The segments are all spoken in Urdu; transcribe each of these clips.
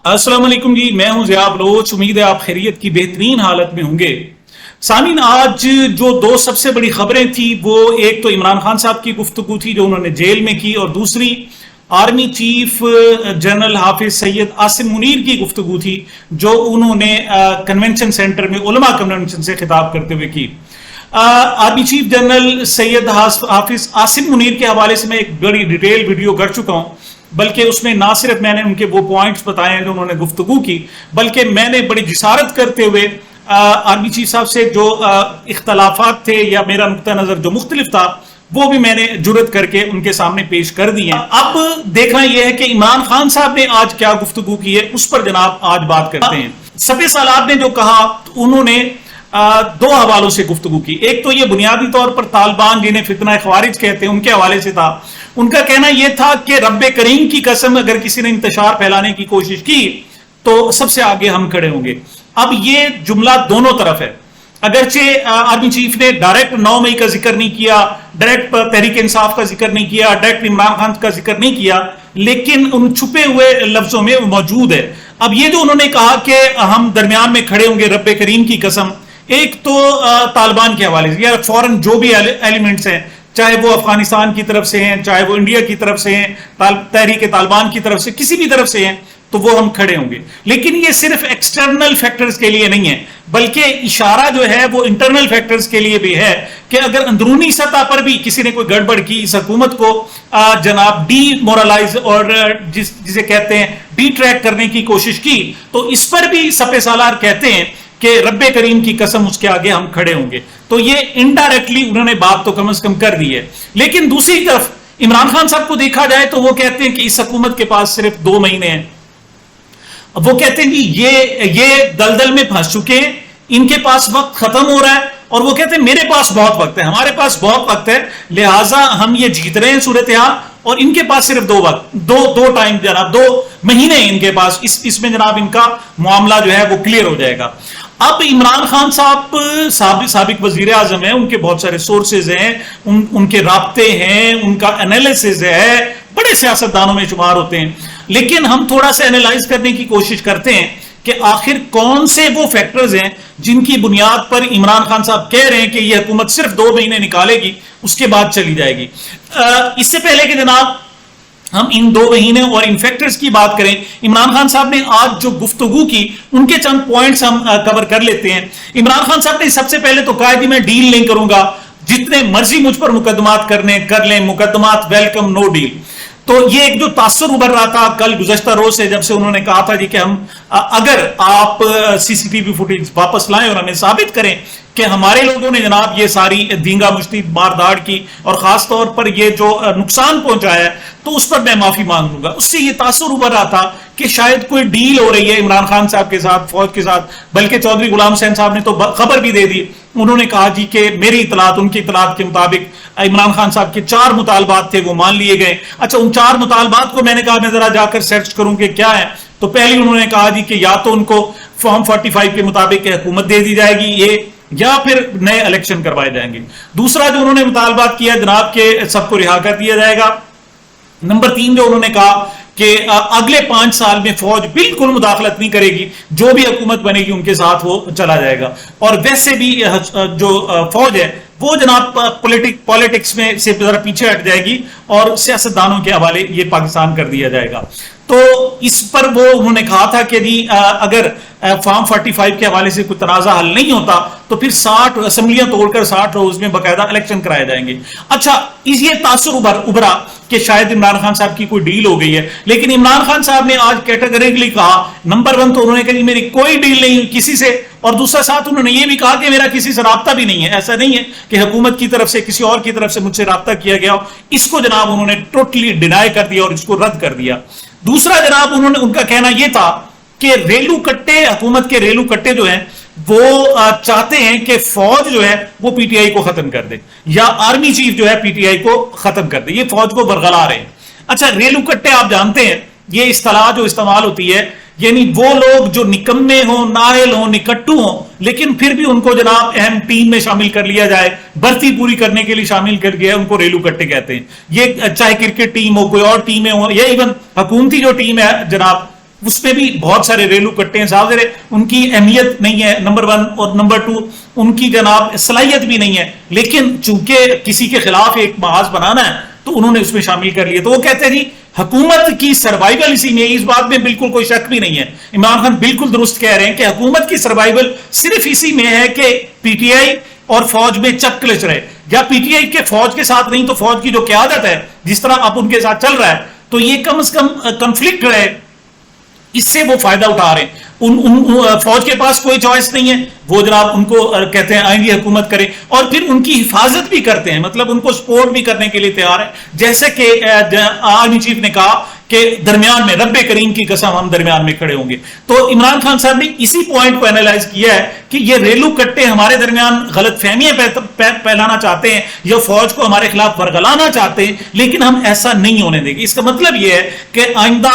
السلام علیکم جی، میں ہوں ضیاء بلوچ. امید ہے آپ خیریت کی بہترین حالت میں ہوں گے. سامعین، آج جو دو سب سے بڑی خبریں تھیں وہ ایک تو عمران خان صاحب کی گفتگو تھی جو انہوں نے جیل میں کی، اور دوسری آرمی چیف جنرل حافظ سید عاصم منیر کی گفتگو تھی جو انہوں نے کنونشن سینٹر میں علماء کنونشن سے خطاب کرتے ہوئے کی. آرمی چیف جنرل سید حافظ عاصم منیر کے حوالے سے میں ایک بڑی ڈیٹیل ویڈیو کر چکا ہوں، بلکہ اس میں نہ صرف میں نے ان کے وہ پوائنٹس بتائے ہیں جو انہوں نے گفتگو کی، بلکہ میں نے بڑی جسارت کرتے ہوئے آرمی چیف صاحب سے جو اختلافات تھے یا میرا نقطہ نظر جو مختلف تھا وہ بھی میں نے جرت کر کے ان کے سامنے پیش کر دی ہیں. اب دیکھنا یہ ہے کہ عمران خان صاحب نے آج کیا گفتگو کی ہے، اس پر جناب آج بات کرتے ہیں. سپہ سالار نے جو کہا انہوں نے دو حوالوں سے گفتگو کی. ایک تو یہ بنیادی طور پر طالبان جنہیں فتنہ خوارج کہتے ہیں ان کے حوالے سے تھا. ان کا کہنا یہ تھا کہ رب کریم کی قسم اگر کسی نے انتشار پھیلانے کی کوشش کی تو سب سے آگے ہم کھڑے ہوں گے. اب یہ جملہ دونوں طرف ہے. اگرچہ آرمی چیف نے ڈائریکٹ 9 مئی کا ذکر نہیں کیا، ڈائریکٹ تحریک انصاف کا ذکر نہیں کیا، ڈائریکٹ عمران خان کا ذکر نہیں کیا، لیکن ان چھپے ہوئے لفظوں میں وہ موجود ہے. اب یہ جو انہوں نے کہا کہ ہم درمیان میں کھڑے ہوں گے رب کریم کی قسم، ایک تو طالبان کے حوالے سے یا فوراً جو بھی ایلیمنٹس ہیں، چاہے وہ افغانستان کی طرف سے ہیں، چاہے وہ انڈیا کی طرف سے ہیں، تحریک طالبان کی طرف سے، کسی بھی طرف سے ہیں، تو وہ ہم کھڑے ہوں گے. لیکن یہ صرف ایکسٹرنل فیکٹرز کے لیے نہیں ہے، بلکہ اشارہ جو ہے وہ انٹرنل فیکٹرز کے لیے بھی ہے کہ اگر اندرونی سطح پر بھی کسی نے کوئی گڑبڑ کی، اس حکومت کو جناب ڈی مورلائز اور جسے کہتے ہیں ڈی ٹریک کرنے کی کوشش کی، تو اس پر بھی سپہ سالار کہتے ہیں کہ رب کریم کی قسم اس کے آگے ہم کھڑے ہوں گے. تو یہ انڈائریکٹلی انہوں نے بات تو کم از کم کر دی ہے. لیکن دوسری طرف عمران خان صاحب کو دیکھا جائے تو وہ کہتے ہیں کہ اس حکومت کے پاس صرف 2 مہینے ہیں. وہ کہتے ہیں کہ یہ دلدل میں پھنس چکے ہیں، ان کے پاس وقت ختم ہو رہا ہے، اور وہ کہتے ہیں میرے پاس بہت وقت ہے، ہمارے پاس بہت وقت ہے، لہٰذا ہم یہ جیت رہے ہیں صورتحال، اور ان کے پاس صرف دو ٹائم جناب 2 مہینے ہیں ان کے پاس، اس میں جناب ان کا معاملہ جو ہے وہ کلیئر ہو جائے گا. اب عمران خان صاحب سابق وزیر اعظم ہیں، ان کے بہت سارے سورسز ہیں، ان کے رابطے ہیں، ان کا انالیسز ہے، بڑے سیاستدانوں میں شمار ہوتے ہیں. لیکن ہم تھوڑا سا انالائز کرنے کی کوشش کرتے ہیں کہ آخر کون سے وہ فیکٹرز ہیں جن کی بنیاد پر عمران خان صاحب کہہ رہے ہیں کہ یہ حکومت صرف 2 مہینے نکالے گی، اس کے بعد چلی جائے گی. اس سے پہلے کہ جناب ہم ان 2 مہینے اور ان فیکٹرز کی بات کریں، عمران خان صاحب نے آج جو گفتگو کی ان کے چند پوائنٹس ہم کور کر لیتے ہیں. عمران خان صاحب نے سب سے پہلے تو کہا کہ میں ڈیل نہیں کروں گا، جتنے مرضی مجھ پر مقدمات کر لیں، مقدمات ویلکم، نو ڈیل. تو یہ ایک جو تاثر ابھر رہا تھا کل گزشتہ روز سے، جب سے انہوں نے کہا تھا جی کہ ہم اگر آپ CCTV فوٹیج واپس لائیں اور ہمیں ثابت کریں کہ ہمارے لوگوں نے جناب یہ ساری دینگا مشتی مار داڑ کی اور خاص طور پر یہ جو نقصان پہنچایا ہے تو اس پر میں معافی مانگ لوں گا. اس سے یہ تاثر ابھر رہا تھا کہ شاید کوئی ڈیل ہو رہی ہے عمران خان صاحب کے ساتھ، فوج کے ساتھ. بلکہ چودھری غلام حسین صاحب نے تو خبر بھی دے دی، انہوں نے کہا جی کہ میری اطلاعات، ان کی اطلاعات کے مطابق عمران خان صاحب کے 4 مطالبات تھے وہ مان لیے گئے. اچھا، ان 4 مطالبات کو میں نے کہا میں ذرا جا کر سرچ کروں کہ کیا ہے. تو پہلی انہوں نے کہا جی کہ یا تو ان کو فارم 45 کے مطابق حکومت دے دی جائے گی یہ، یا پھر نئے الیکشن کروائے جائیں گے. دوسرا جو انہوں نے مطالبات کیا جناب کہ سب کو رہا کر دیا جائے گا. نمبر 3 جو انہوں نے کہا کہ اگلے 5 سال میں فوج بالکل مداخلت نہیں کرے گی، جو بھی حکومت بنے گی ان کے ساتھ وہ چلا جائے گا. اور ویسے بھی جو فوج ہے وہ جناب پولیٹکس میں سے ذرا پیچھے ہٹ جائے گی اور سیاستدانوں کے حوالے یہ پاکستان کر دیا جائے گا. تو اس پر وہ انہوں نے کہا تھا کہ جی اگر فارم 45 کے حوالے سے کوئی تنازع حل نہیں ہوتا تو پھر 60 اسمبلیاں توڑ کر 60 روز میں باقاعدہ الیکشن کرائے جائیں گے. اچھا، یہ تاثر ابھرا کہ شاید عمران خان صاحب کی کوئی ڈیل ہو گئی ہے. لیکن عمران خان صاحب نے آج کیٹیگریکلی کہا، نمبر 1 تو انہوں نے کہا جی میری کوئی ڈیل نہیں کسی سے، اور دوسرا ساتھ انہوں نے یہ بھی کہا کہ میرا کسی سے رابطہ بھی نہیں ہے. ایسا نہیں ہے کہ حکومت کی طرف سے کسی اور کی طرف سے مجھ سے رابطہ کیا گیا ہو. اس کو جناب انہوں نے ٹوٹلی ڈینائی کر دیا اور اس کو رد کر دیا. دوسرا جناب ان کا کہنا یہ تھا کہ ریلو کٹے، حکومت کے ریلو کٹے جو ہیں وہ چاہتے ہیں کہ فوج جو ہے وہ PTI کو ختم کر دے، یا آرمی چیف جو ہے PTI کو ختم کر دے، یہ فوج کو برگلا رہے ہیں. اچھا، ریلو کٹے آپ جانتے ہیں یہ اصطلاح جو استعمال ہوتی ہے، یعنی وہ لوگ جو نکمے ہوں، نااہل ہوں، نکٹو ہوں، لیکن پھر بھی ان کو جناب اہم ٹیم میں شامل کر لیا جائے، بھرتی پوری کرنے کے لیے شامل کر گیا، ان کو ریلو کٹے کہتے ہیں. یہ چاہے کرکٹ ٹیم ہو، کوئی اور ٹیمیں ہوں، یا ایون حکومتی جو ٹیم ہے جناب اس میں بھی بہت سارے ریلو کٹے ہیں صاحب، ان کی اہمیت نہیں ہے نمبر 1، اور نمبر 2 ان کی جناب صلاحیت بھی نہیں ہے، لیکن چونکہ کسی کے خلاف ایک محاذ بنانا ہے تو انہوں نے اس میں شامل کر لیا۔ تو وہ کہتے ہیں جی حکومت کی سروائیول اسی میں، اس بات میں بالکل کوئی شک بھی نہیں ہے، عمران خان بالکل درست کہہ رہے ہیں کہ حکومت کی سروائیول صرف اسی میں ہے کہ پی ٹی آئی اور فوج میں چک کلچ رہے، یا پی ٹی آئی کے فوج کے ساتھ نہیں تو فوج کی جو قیادت ہے جس طرح اب ان کے ساتھ چل رہا ہے، تو یہ کم از کم کنفلکٹ رہے، اس سے وہ فائدہ اٹھا رہے ہیں۔ فوج کے پاس کوئی چوائس نہیں ہے، وہ جناب ان کو کہتے ہیں آئندی حکومت کرے، اور پھر ان کی حفاظت بھی کرتے ہیں، مطلب ان کو سپورٹ بھی کرنے کے لیے تیار ہے، جیسے کہ آرمی چیف نے کہا کہ درمیان میں رب کریم کی قسم ہم درمیان میں کھڑے ہوں گے۔ تو عمران خان صاحب نے اسی پوائنٹ کو اینالائز کیا ہے کہ یہ ریلو کٹے ہمارے درمیان غلط فہمیاں پھیلانا چاہتے ہیں یا فوج کو ہمارے خلاف ورگلانا چاہتے ہیں، لیکن ہم ایسا نہیں ہونے دیں گے۔ اس کا مطلب یہ ہے کہ آئندہ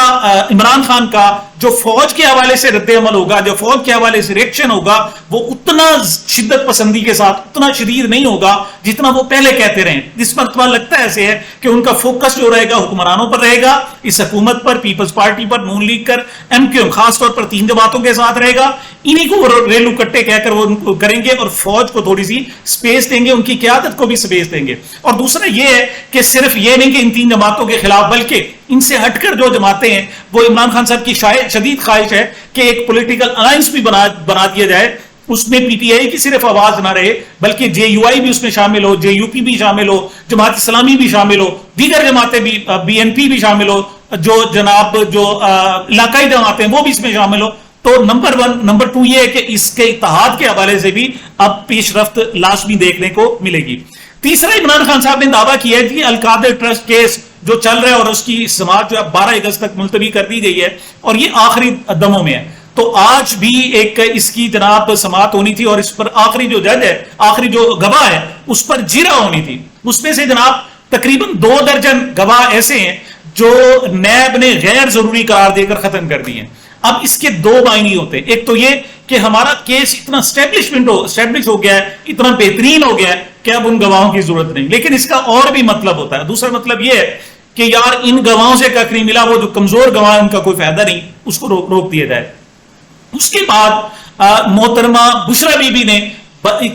عمران خان کا جو فوج کے حوالے سے رد عمل ہوگا، جو فوج کے حوالے سے ریئیکشن ہوگا، وہ اتنا شدت پسندی کے ساتھ اتنا شدید نہیں ہوگا جتنا وہ پہلے کہتے رہے۔ اس مرتبہ لگتا ہے ایسے ہے کہ ان کا فوکس جو رہے گا حکمرانوں پر رہے گا، اس حکومت پر، پیپلز پارٹی پر، نون لیگ پر، ایم کیو ایم خاص طور پر 3 جماعتوں کے ساتھ رہے گا، انہی کو ریلو کٹے کہہ کر وہ کریں گے، اور فوج کو تھوڑی سی سپیس دیں گے، ان کی قیادت کو بھی سپیس دیں گے۔ اور دوسرا یہ ہے کہ صرف یہ نہیں کہ ان 3 جماعتوں کے خلاف، بلکہ ان سے ہٹ کر جو جماعتیں ہیں، وہ عمران خان صاحب کی شدید خواہش ہے کہ ایک پولیٹیکل الائنس بھی بنا دیا جائے، اس میں پی ٹی آئی کی صرف آواز نہ رہے بلکہ جے یو آئی بھی اس میں شامل ہو، جے یو پی بھی شامل ہو، جماعت اسلامی بھی شامل ہو، دیگر جماعتیں بھی، بی این پی بھی شامل ہو، جو جناب جو علاقائی جماعتیں وہ بھی اس میں شامل ہو۔ تو نمبر 1 نمبر 2 یہ ہے کہ اس کے اتحاد کے حوالے سے بھی اب پیش رفت لازمی دیکھنے کو ملے گی۔ تیسرا عمران خان صاحب نے دعویٰ کیا ہے کہ القادر ٹرسٹ کیس جو چل رہا ہے اور اس کی سماعت جو 12 اگست تک ملتوی کر دی گئی ہے اور یہ آخری دموں میں ہے، تو آج بھی ایک اس کی جناب سماعت ہونی تھی، اور اس پر آخری جو جج ہے، آخری جو گواہ ہے، اس پر جیرا ہونی تھی۔ اس میں سے جناب تقریباً 2 درجن گواہ ایسے ہیں جو نیب نے غیر ضروری قرار دے کر ختم کر دی ہیں۔ اب اس کے 2 معنی ہوتے ہیں، ایک تو یہ کہ ہمارا کیس اتنا اسٹیبلش ہو گیا ہے، اتنا بہترین ہو گیا ہے کہ اب ان گواہوں کی ضرورت نہیں، لیکن اس کا اور بھی مطلب ہوتا ہے۔ دوسرا مطلب یہ ہے کہ یار ان گواہوں سے کک نہیں ملا، وہ جو کمزور گواہ ہیں ان کا کوئی فائدہ نہیں، اس کو روک دیا جائے۔ اس کے بعد محترمہ بشرا بی بی نے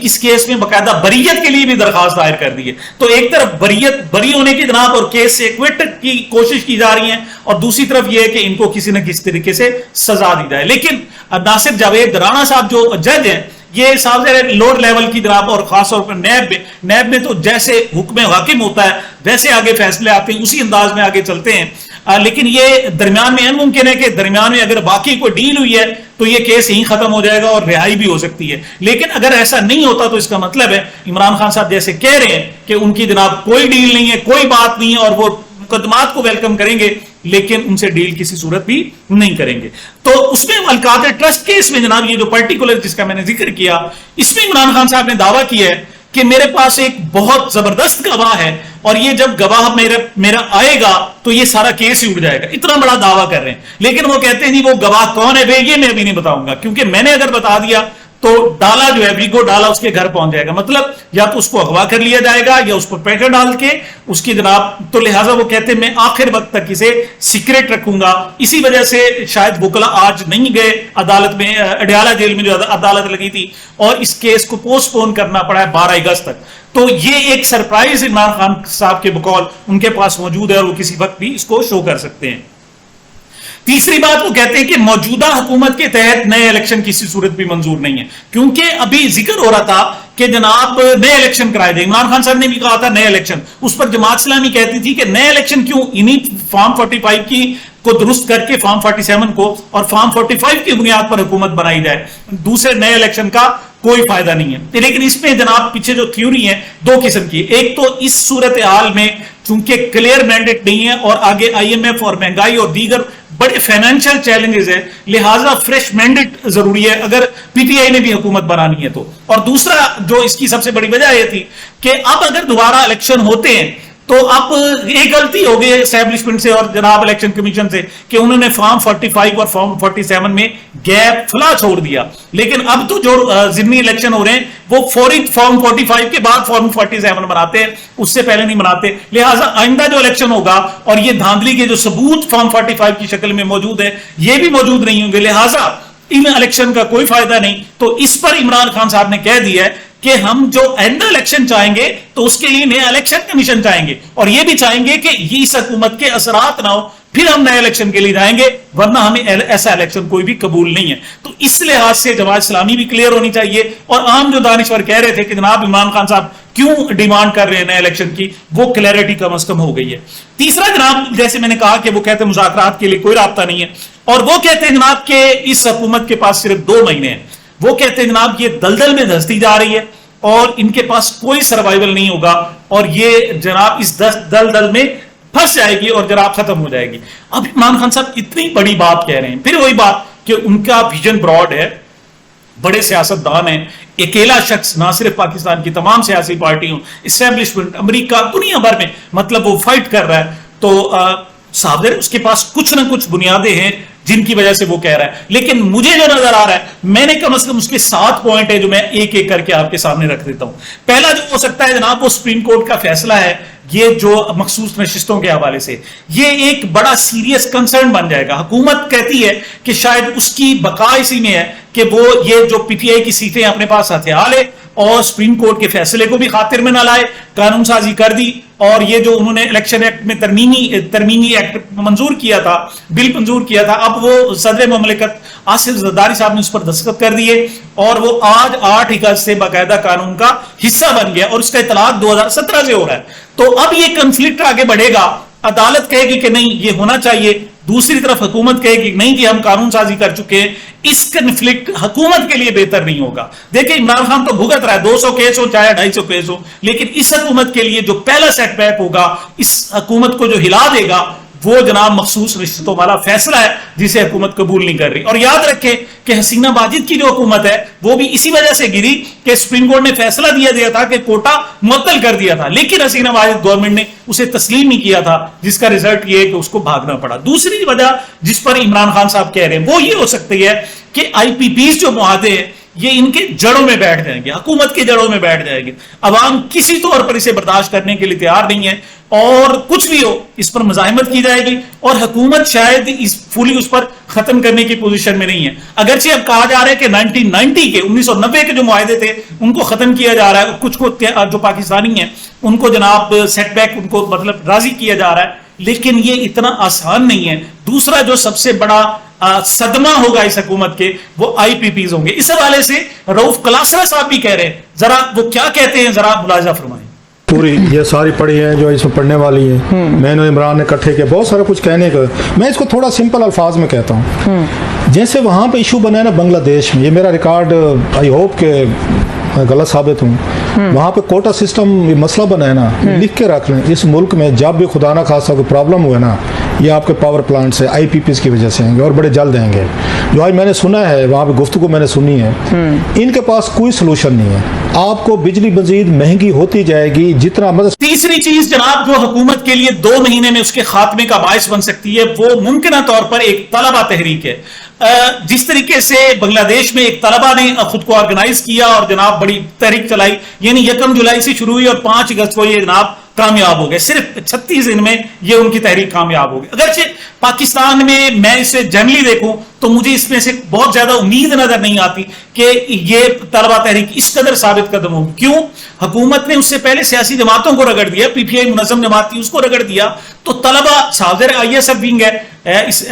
اس کیس میں باقاعدہ بریت کے لیے بھی درخواست دائر کر دی ہے۔ تو ایک طرف بری ہونے کی جناب اور کیس سے ایکویٹ کی کوشش کی جا رہی ہے، اور دوسری طرف یہ ہے کہ ان کو کسی نہ کسی طریقے سے سزا دی جائے۔ لیکن ناصر جاوید رانا صاحب جو جج ہیں، یہ صاحب لوور لیول کی جناب، اور خاص طور پر نیب میں تو جیسے حکم حاکم ہوتا ہے ویسے آگے فیصلے آتے ہیں، اسی انداز میں آگے چلتے ہیں۔ لیکن یہ درمیان میں ممکن ہے کہ درمیان میں اگر باقی کوئی ڈیل ہوئی ہے تو یہ کیس یہیں ختم ہو جائے گا اور رہائی بھی ہو سکتی ہے۔ لیکن اگر ایسا نہیں ہوتا تو اس کا مطلب ہے عمران خان صاحب جیسے کہہ رہے ہیں کہ ان کی جناب کوئی ڈیل نہیں ہے، کوئی بات نہیں ہے، اور وہ مقدمات کو ویلکم کریں گے لیکن ان سے ڈیل کسی صورت بھی نہیں کریں گے۔ تو اس میں القادر ٹرسٹ کیس میں جناب یہ جو پرٹیکولر جس کا میں نے ذکر کیا، اس میں عمران خان صاحب نے دعویٰ کیا ہے کہ میرے پاس ایک بہت زبردست گواہ ہے، اور یہ جب گواہ میرا آئے گا تو یہ سارا کیس ہی اڑ جائے گا، اتنا بڑا دعویٰ کر رہے ہیں۔ لیکن وہ کہتے ہیں نہیں، وہ گواہ کون ہے یہ میں ابھی نہیں بتاؤں گا، کیونکہ میں نے اگر بتا دیا تو ڈالا جو ہے ویگو ڈالا اس کے گھر پہنچ جائے گا، مطلب یا تو اس کو اغوا کر لیا جائے گا یا اس پر پیکر ڈال کے اس کی جناب، تو لہٰذا وہ کہتے ہیں میں آخر وقت تک اسے سیکریٹ رکھوں گا۔ اسی وجہ سے شاید وکلا آج نہیں گئے عدالت میں، اڈیالہ جیل میں جو عدالت لگی تھی، اور اس کیس کو پوسٹ پون کرنا پڑا ہے 12 اگست تک۔ تو یہ ایک سرپرائز عمران خان صاحب کے بقول ان کے پاس موجود ہے، اور وہ کسی وقت بھی اس کو شو کر سکتے ہیں۔ تیسری بات وہ کہتے ہیں کہ موجودہ حکومت کے تحت نئے الیکشن کسی صورت بھی منظور نہیں ہے، کیونکہ ابھی ذکر ہو رہا تھا کہ جناب نئے الیکشن کرائے دیں۔ عمران خان صاحب نے بھی کہا تھا نئے الیکشن، اس پر جماعت اسلامی کہتی تھی کہ نئے الیکشن کیوں، انہی فارم 45 کی کو درست کر کے فارم 47 کو اور فارم 45 کی بنیاد پر حکومت بنائی جائے، دوسرے نئے الیکشن کا کوئی فائدہ نہیں ہے۔ لیکن اس میں جناب پیچھے جو تھیوری ہے 2 قسم کی، ایک تو اس صورتحال میں چونکہ کلیئر مینڈیٹ نہیں ہے اور آگے آئی ایم ایف اور مہنگائی اور دیگر بڑے فائنینشیل چیلنجز ہیں، لہٰذا فریش مینڈیٹ ضروری ہے اگر پی ٹی آئی نے بھی حکومت بنانی ہے تو۔ اور دوسرا جو اس کی سب سے بڑی وجہ یہ تھی کہ اب اگر دوبارہ الیکشن ہوتے ہیں تو اب ایک غلطی ہو گئی اسٹیبلشمنٹ سے اور جناب الیکشن کمیشن سے کہ انہوں نے فارم 45 اور فارم 47 میں گیپ فلا چھوڑ دیا، لیکن اب تو جو ضمنی الیکشن ہو رہے ہیں وہ فوری فارم 45 کے بعد فارم 47 بناتے ہیں، اس سے پہلے نہیں بناتے، لہٰذا آئندہ جو الیکشن ہوگا اور یہ دھاندلی کے جو ثبوت فارم 45 کی شکل میں موجود ہے یہ بھی موجود نہیں ہوں گے، لہٰذا ان الیکشن کا کوئی فائدہ نہیں۔ تو اس پر عمران خان صاحب نے کہہ دیا ہے کہ ہم جو آئندہ الیکشن چاہیں گے تو اس کے لیے نیا الیکشن کمیشن چاہیں گے، اور یہ بھی چاہیں گے کہ یہ اس حکومت کے اثرات نہ ہو، پھر ہم نئے الیکشن کے لیے جائیں گے، ورنہ ہمیں ایسا الیکشن کوئی بھی قبول نہیں ہے۔ تو اس لحاظ سے جماعت اسلامی بھی کلیئر ہونی چاہیے، اور عام جو دانشور کہہ رہے تھے کہ جناب عمران خان صاحب کیوں ڈیمانڈ کر رہے ہیں نئے الیکشن کی، وہ کلیئرٹی کم از کم ہو گئی ہے۔ تیسرا جناب، جیسے میں نے کہا کہ وہ کہتے ہیں مذاکرات کے لیے کوئی رابطہ نہیں ہے، اور وہ کہتے ہیں جناب کہ اس حکومت کے پاس صرف 2 مہینے ہیں، وہ کہتے ہیں جناب یہ دلدل میں دھستی جا رہی ہے اور ان کے پاس کوئی سروائیول نہیں ہوگا، اور یہ جناب اس دلدل میں پھنس جائے گی اور جناب ختم ہو جائے گی۔ اب عمران خان صاحب اتنی بڑی بات کہہ رہے ہیں، پھر وہی بات کہ ان کا ویژن براڈ ہے، بڑے سیاستدان ہیں، اکیلا شخص نہ صرف پاکستان کی تمام سیاسی پارٹیوں، اسٹیبلشمنٹ، امریکہ، دنیا بھر میں مطلب وہ فائٹ کر رہا ہے، تو صاحب اس کے پاس کچھ نہ کچھ بنیادیں ہیں جن کی وجہ سے وہ کہہ رہا ہے، لیکن مجھے جو نظر آ رہا ہے، میں نے کم از کم اس کے 7 پوائنٹ ہے جو میں ایک ایک کر کے آپ کے سامنے رکھ دیتا ہوں۔ پہلا جو ہو سکتا ہے جناب وہ سپریم کورٹ کا فیصلہ ہے، یہ جو مخصوص نشستوں کے حوالے سے یہ ایک بڑا سیریس کنسرن بن جائے گا۔ حکومت کہتی ہے کہ شاید اس کی بقا اسی میں ہے کہ وہ یہ جو پی ٹی آئی کی سیٹیں اپنے پاس ہتھیار لے اور سپریم کورٹ کے فیصلے کو بھی خاطر میں نہ لائے، قانون سازی کر دی، اور یہ جو انہوں نے الیکشن ایکٹ میں ترمیمی ایکٹ منظور کیا تھا، بل منظور کیا تھا، اب وہ صدر مملکت آصف زرداری صاحب نے اس پر دستخط کر دیے، اور وہ آج 8 اگست سے باقاعدہ قانون کا حصہ بن گیا، اور اس کا اطلاق 2017 سے ہو رہا ہے۔ تو اب یہ کنفلکٹ آگے بڑھے گا، عدالت کہے گی کہ نہیں یہ ہونا چاہیے، دوسری طرف حکومت کہے گی نہیں جی ہم قانون سازی کر چکے ہیں، اس کنفلکٹ حکومت کے لیے بہتر نہیں ہوگا۔ دیکھیں عمران خان تو بھگت رہا ہے 200 کیس ہو چاہے 250 کیس ہو، لیکن اس حکومت کے لیے جو پہلا سیٹ بیک ہوگا، اس حکومت کو جو ہلا دے گا، وہ جناب مخصوص رشتوں والا فیصلہ ہے جسے حکومت قبول نہیں کر رہی۔ اور یاد رکھیں کہ حسینہ ماجد کی جو حکومت ہے وہ بھی اسی وجہ سے گری کہ سپریم کورٹ نے فیصلہ دیا تھا کہ کوٹا معطل کر دیا تھا، لیکن حسینہ ماجد گورنمنٹ نے اسے تسلیم نہیں کیا تھا، جس کا رزلٹ یہ ہے کہ اس کو بھاگنا پڑا۔ دوسری وجہ جس پر عمران خان صاحب کہہ رہے ہیں وہ یہ ہو سکتی ہے کہ آئی پی پیز جو معاہدے ہیں یہ ان کے جڑوں میں بیٹھ جائیں گے، حکومت کے جڑوں میں بیٹھ جائے گی، عوام کسی طور پر اسے برداشت کرنے کے لیے تیار نہیں ہے، اور کچھ بھی ہو اس پر مزاحمت کی جائے گی، اور حکومت شاید فولی اس پر ختم کرنے کی پوزیشن میں نہیں ہے۔ اگرچہ اب کہا جا رہا ہے کہ 1990 کے جو معاہدے تھے ان کو ختم کیا جا رہا ہے، کچھ کو جو پاکستانی ہیں ان کو جناب سیٹ بیک ان کو مطلب راضی کیا جا رہا ہے، لیکن یہ اتنا آسان نہیں ہے۔ دوسرا جو سب سے بڑا صدمہ ہوگا اس حکومت کے وہ آئی پی پیز ہوں گے۔ اس حوالے سے رؤف کلاسرا صاحب بھی کہہ رہے ہیں، ذرا وہ کیا کہتے ہیں ذرا ملاحظہ فرمائیں۔ پوری یہ ساری پڑھی ہیں جو اس میں پڑھنے والی ہیں، میں نے عمران نے اکٹھے کیا، بہت سارا کچھ کہنے کا، میں اس کو تھوڑا سمپل الفاظ میں کہتا ہوں۔ جیسے وہاں پہ ایشو بنا ہے نا بنگلہ دیش میں، یہ میرا ریکارڈ آئی ہوپ کہ میں غلط ثابت ہوں، وہاں پہ کوٹا سسٹم یہ مسئلہ بنا ہے نا، لکھ کے رکھ لیں، اس ملک میں جب بھی خدا نہ خاصا کوئی پرابلم ہوئے نا، یہ آپ کے پاور پلانٹ سے آئی پی پیز کی وجہ سے آئیں گے، اور بڑے جلد آئیں گے۔ جو آج میں نے سنا ہے وہاں پہ گفتگو میں نے سنی ہے، ان کے پاس کوئی سلوشن نہیں ہے، آپ کو بجلی مزید مہنگی ہوتی جائے گی جتنا مطلب۔ تیسری چیز جناب جو حکومت کے لیے 2 مہینے میں اس کے خاتمے کا باعث بن سکتی ہے وہ ممکنہ طور پر ایک طلبہ تحریک ہے۔ جس طریقے سے بنگلہ دیش میں ایک طلبہ نے خود کو آرگنائز کیا اور جناب بڑی تحریک چلائی، یعنی 1 جولائی سے شروع ہوئی اور 5 اگست کو یہ جناب کامیاب ہو گئے، صرف 36 دن میں یہ ان کی تحریک کامیاب ہو گئی۔ اگرچہ پاکستان میں اسے جنرلی دیکھوں تو مجھے اس میں سے بہت زیادہ امید نظر نہیں آتی کہ یہ طلبہ تحریک اس قدر ثابت قدم ہوگی۔ کیوں؟ حکومت نے اس سے پہلے سیاسی جماعتوں کو رگڑ دیا، پی پی آئی منظم جماعت تھی اس کو رگڑ دیا، تو طلبہ صادر آئی ایس ایف ونگ ہے،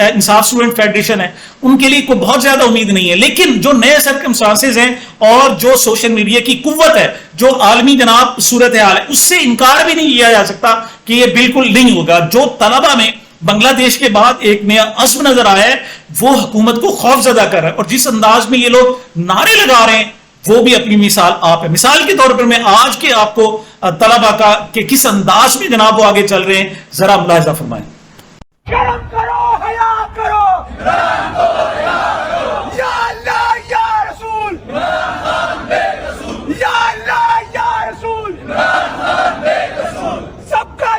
انصاف اسٹوڈنٹ فیڈریشن ہے، ان کے لیے کوئی بہت زیادہ امید نہیں ہے۔ لیکن جو نئے سرکمسٹانسز ہیں اور جو سوشل میڈیا کی قوت ہے، جو عالمی جناب صورتحال ہے، اس سے انکار بھی نہیں کیا جا سکتا کہ یہ بالکل نہیں ہوگا۔ جو طلبہ میں بنگلہ دیش کے بعد ایک نیا عزم نظر آیا ہے وہ حکومت کو خوف زدہ کر رہا ہے، اور جس انداز میں یہ لوگ نعرے لگا رہے ہیں وہ بھی اپنی مثال آپ ہے۔ مثال کے طور پر میں آج کے آپ کو طلبہ کا کہ کس انداز میں جناب وہ آگے چل رہے ہیں ذرا ملاحظہ فرمائیں۔ شرم کرو، حیا کرو، یا اللہ یا رسول، یا اللہ یا رسول، سب کا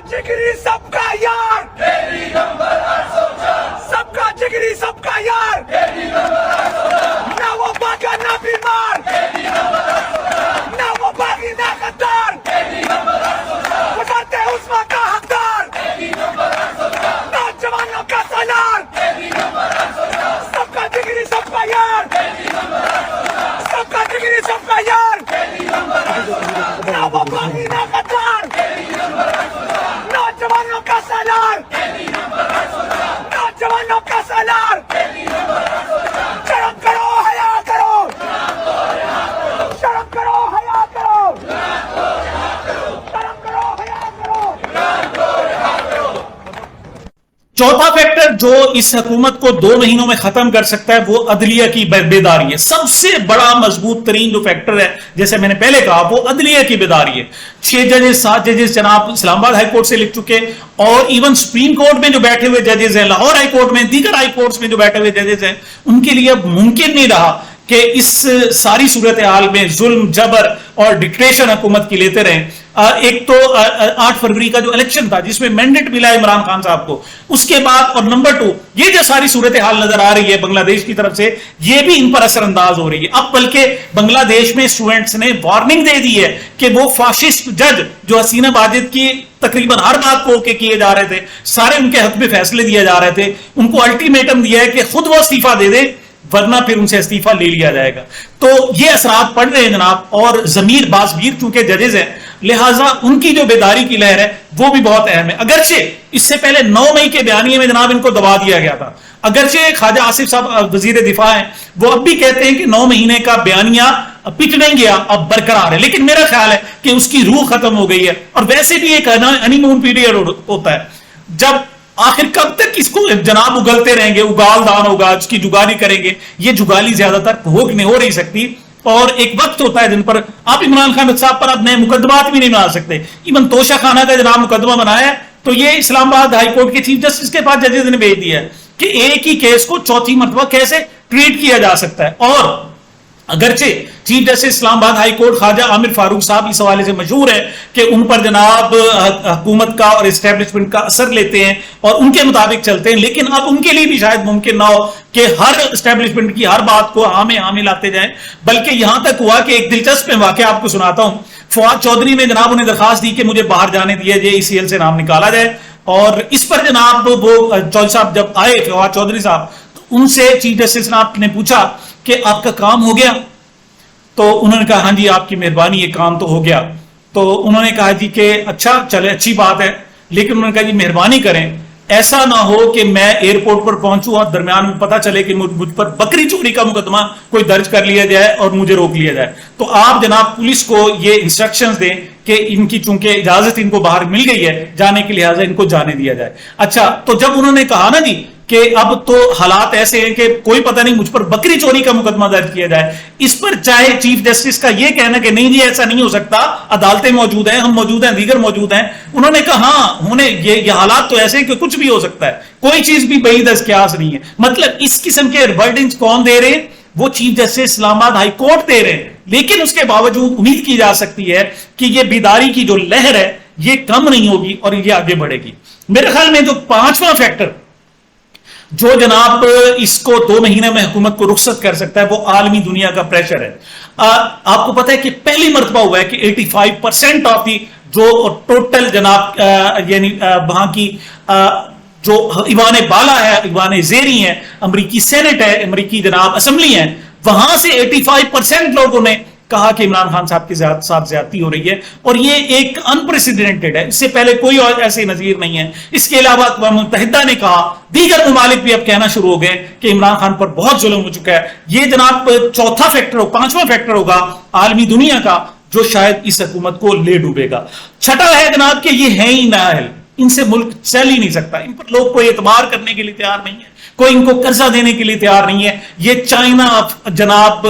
جو اس حکومت کو 2 مہینوں میں ختم کر سکتا ہے وہ عدلیہ کی بیداری ہے. سب سے بڑا مضبوط ترین جو فیکٹر ہے, جیسے میں نے پہلے کہا, وہ عدلیہ کی بیداری ہے. 6 ججز 7 ججز جناب اسلام آباد ہائی کورٹ سے لکھ چکے, اور ایون سپریم کورٹ میں جو بیٹھے ہوئے ججز ہیں, لاہور ہائی کورٹ میں, دیگر ہائی کورٹس میں جو بیٹھے ہوئے ججز ہیں, ان کے لیے اب ممکن نہیں رہا کہ اس ساری صورتحال میں ظلم, جبر اور ڈکٹیشن حکومت کی لیتے رہیں. ایک تو 8 فروری کا جو الیکشن تھا جس میں مینڈیٹ ملا عمران خان صاحب کو, اس کے بعد, اور نمبر 2 یہ جو ساری صورتحال نظر آ رہی ہے بنگلہ دیش کی طرف سے, یہ بھی ان پر اثر انداز ہو رہی ہے. اب بلکہ بنگلہ دیش میں اسٹوڈنٹس نے وارننگ دے دی ہے کہ وہ فاشسٹ جج جو حسینہ ماجد کی تقریباً ہر بات کو کہ کیے جا رہے تھے, سارے ان کے حق میں فیصلے دیے جا رہے تھے, ان کو الٹیمیٹم دیا ہے کہ خود وہ استعفیٰ دے دے ورنہ پھر ان سے استعفیٰ لے لیا جائے گا. تو یہ اثرات پڑ رہے ہیں جناب, اور ضمیر بازگیر چونکہ ججز ہیں, لہٰذا ان کی جو بیداری کی لہر ہے وہ بھی بہت اہم ہے. اگرچہ اس سے پہلے 9 مئی کے بیانیے میں جناب ان کو دبا دیا گیا تھا, اگرچہ خواجہ آصف صاحب وزیر دفاع ہیں, وہ اب بھی کہتے ہیں کہ 9 مہینے کا بیانیہ پچ نہیں گیا, اب برقرار ہے, لیکن میرا خیال ہے کہ اس کی روح ختم ہو گئی ہے. اور ویسے بھی ایک ہنی مون پیریڈ ہوتا ہے, جب آخر کب تک اس کو جناب اگلتے رہیں گے, اگال دان ہوگا, اس کی جگالی کریں گے. یہ جگالی زیادہ تر ہو نہیں سکتی, اور ایک وقت ہوتا ہے جن پر آپ عمران خان صاحب پر اب نئے مقدمات بھی نہیں بنا سکتے. ایون توشہ خانہ کا جناب مقدمہ بنایا ہے تو یہ اسلام آباد ہائی کورٹ کے چیف جسٹس کے پاس ججز نے بھیج دیا ہے کہ ایک ہی کیس کو 4تھی مرتبہ کیسے ٹریٹ کیا جا سکتا ہے. اور اگرچہ چیف جسٹس اسلام آباد ہائی کورٹ خواجہ عامر فاروق صاحب اس حوالے سے مشہور ہے کہ ان پر جناب حکومت کا اور اسٹیبلشمنٹ کا اثر لیتے ہیں اور ان کے مطابق چلتے ہیں, لیکن اب ان کے لیے بھی شاید ممکن نہ ہو کہ ہر اسٹیبلشمنٹ کی ہر بات کو ہاں میں لاتے جائیں. بلکہ یہاں تک ہوا کہ ایک دلچسپ واقعہ آپ کو سناتا ہوں. فواد چودھری نے جناب انہیں درخواست دی کہ مجھے باہر جانے دیا جائے, ECL سے نام نکالا جائے, اور اس پر جناب وہ چودھری صاحب جب آئے, فواد چودھری صاحب, تو ان سے چیف جسٹس نے پوچھا کہ آپ کا کام ہو گیا؟ تو انہوں نے کہا ہاں جی آپ کی مہربانی یہ کام تو ہو گیا. تو انہوں نے کہا جی کہ اچھا چلے اچھی بات ہے, لیکن انہوں نے کہا جی مہربانی کریں ایسا نہ ہو کہ میں ایئرپورٹ پر پہنچوں اور درمیان میں پتا چلے کہ مجھ پر بکری چوری کا مقدمہ کوئی درج کر لیا جائے اور مجھے روک لیا جائے. تو آپ جناب پولیس کو یہ انسٹرکشنز دیں کہ ان کی چونکہ اجازت ان کو باہر مل گئی ہے جانے کے لحاظ ان کو جانے دیا جائے. اچھا, تو جب انہوں نے کہا نا جی کہ اب تو حالات ایسے ہیں کہ کوئی پتہ نہیں مجھ پر بکری چوری کا مقدمہ درج کیا جائے, اس پر چاہے چیف جسٹس کا یہ کہنا کہ نہیں جی ایسا نہیں ہو سکتا, عدالتیں موجود ہیں, ہم موجود ہیں, دیگر موجود ہیں, انہوں نے کہا ہاں یہ حالات تو ایسے ہیں کہ کچھ بھی ہو سکتا ہے, کوئی چیز بھی بعید از قیاس نہیں ہے. مطلب اس قسم کے ورڈنگز کون دے رہے ہیں؟ وہ چیف جسٹس اسلام آباد ہائی کورٹ دے رہے ہیں. لیکن اس کے باوجود امید کی جا سکتی ہے کہ یہ بیداری کی جو لہر ہے یہ کم نہیں ہوگی اور یہ آگے بڑھے گی. میرے خیال میں جو 5واں فیکٹر جو جناب اس کو 2 مہینے میں حکومت کو رخصت کر سکتا ہے وہ عالمی دنیا کا پریشر ہے. آپ کو پتہ ہے کہ پہلی مرتبہ ہوا ہے کہ 85% آف دی جو ٹوٹل جناب یعنی وہاں کی جو ایوان بالا ہے, ایوان زیری ہیں, امریکی سینٹ ہے, امریکی جناب اسمبلی ہیں, وہاں سے 85% لوگوں نے کہا کہ عمران خان صاحب کے ساتھ زیادتی ہو رہی ہے, اور یہ ایک انپریسیڈنٹڈ ہے, اس سے پہلے کوئی اور ایسی نظیر نہیں ہے. اس کے علاوہ اقوام متحدہ نے کہا, دیگر ممالک بھی اب کہنا شروع ہو گئے کہ عمران خان پر بہت ظلم ہو چکا ہے. یہ جناب 4تھا فیکٹر 5واں فیکٹر ہوگا عالمی دنیا کا جو شاید اس حکومت کو لے ڈوبے گا. 6 ہے جناب کہ یہ ہے ہی نااہل, ان سے ملک چل ہی نہیں سکتا, ان پر لوگ کوئی اعتبار کرنے کے لیے تیار نہیں ہے, کوئی ان کو قرضہ دینے کے لیے تیار نہیں ہے. یہ چائنا جناب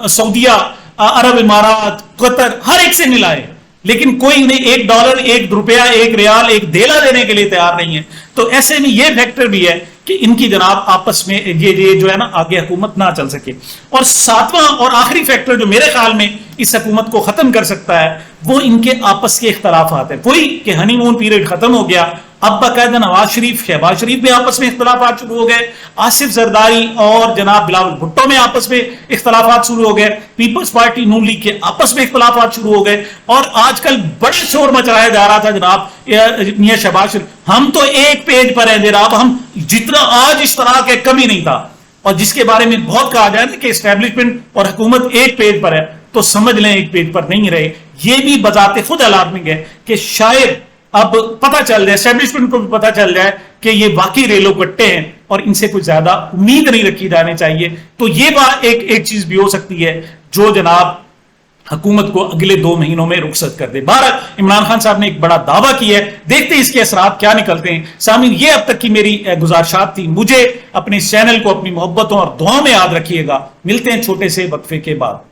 سعودیہ عرب امارات قطر ہر ایک سے ملائے, لیکن کوئی انہیں $1 $1 $1 1 دھیلا دینے کے لیے تیار نہیں ہے. تو ایسے میں یہ فیکٹر بھی ہے کہ ان کی جناب آپس میں یہ جو ہے نا آگے حکومت نہ چل سکے. اور 7واں اور آخری فیکٹر جو میرے خیال میں اس حکومت کو ختم کر سکتا ہے وہ ان کے آپس کے اختلافات ہیں. وہی کہ ہنی مون پیریڈ ختم ہو گیا, اب باقاعدہ نواز شریف شہباز شریف میں آپس میں اختلافات شروع ہو گئے, آصف زرداری اور جناب بلاول بھٹو میں آپس میں اختلافات شروع ہو گئے, پیپلز پارٹی نون لیگ کے آپس میں اختلافات شروع ہو گئے, اور آج کل بڑا شور مچایا جا رہا تھا جناب میاں شہباز شریف, ہم تو ایک پیج پر ہیں جناب, ہم جتنا آج اشتراک ہے کبھی نہیں تھا, اور جس کے بارے میں بہت کہا جائے کہ اسٹیبلشمنٹ اور حکومت ایک پیج پر ہے, تو سمجھ لیں ایک پیج پر نہیں رہے. یہ بھی بذات خود الارمنگ ہے کہ شاید اب پتہ چل جائے, اسٹیبلشمنٹ کو بھی پتہ چل جائے کہ یہ واقعی ریلو کٹے ہیں اور ان سے کچھ زیادہ امید نہیں رکھی جانے چاہیے. تو یہ بات ایک چیز بھی ہو سکتی ہے جو جناب حکومت کو اگلے 2 مہینوں میں رخصت کر دے۔ بہرحال عمران خان صاحب نے ایک بڑا دعویٰ کیا ہے، دیکھتے ہیں اس کے اثرات کیا نکلتے ہیں۔ سامعین، یہ اب تک کی میری گزارشات تھی، مجھے اپنے اس چینل کو اپنی محبتوں اور دعاؤں میں یاد رکھیے گا۔ ملتے ہیں چھوٹے سے وقفے کے بعد۔